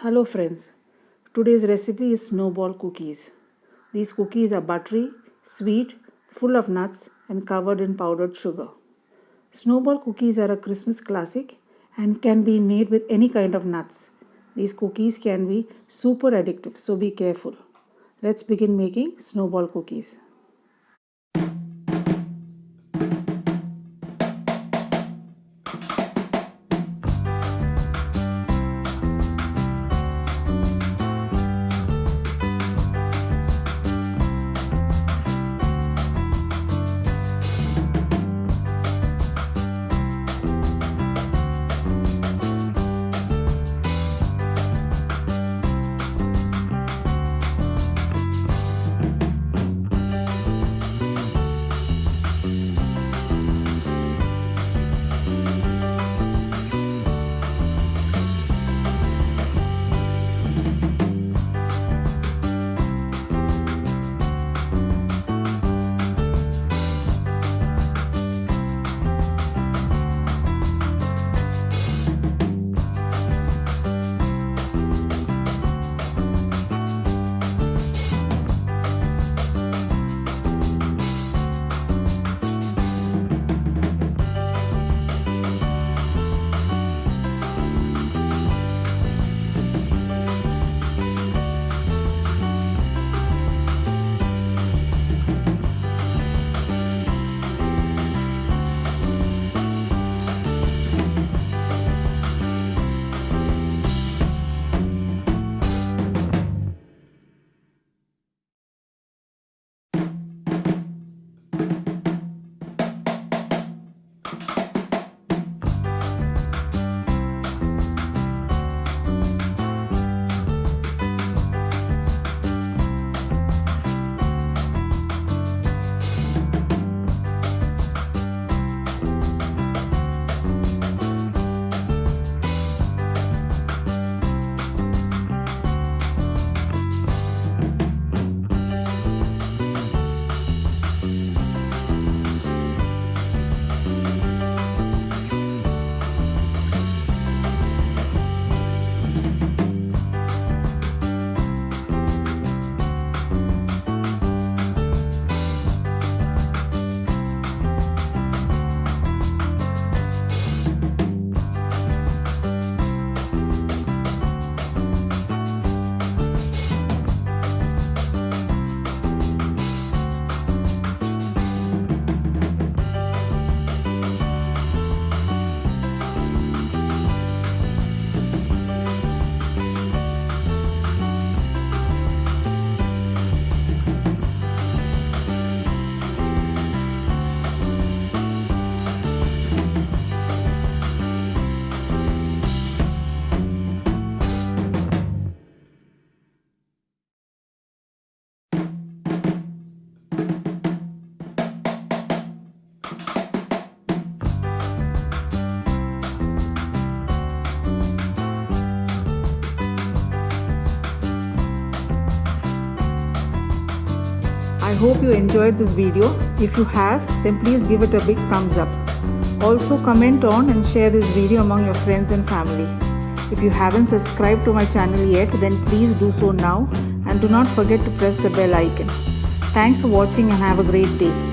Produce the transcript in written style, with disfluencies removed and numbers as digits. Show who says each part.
Speaker 1: Hello friends, today's recipe is snowball cookies. These cookies are buttery, sweet, full of nuts and covered in powdered sugar. Snowball cookies are a Christmas classic and can be made with any kind of nuts. These cookies can be super addictive, so be careful. Let's begin making snowball cookies. I hope you enjoyed this video. If you have, then please give it a big thumbs up. Also comment on and share this video among your friends and family. If you haven't subscribed to my channel yet, then please do so now and do not forget to press the bell icon. Thanks for watching and have a great day.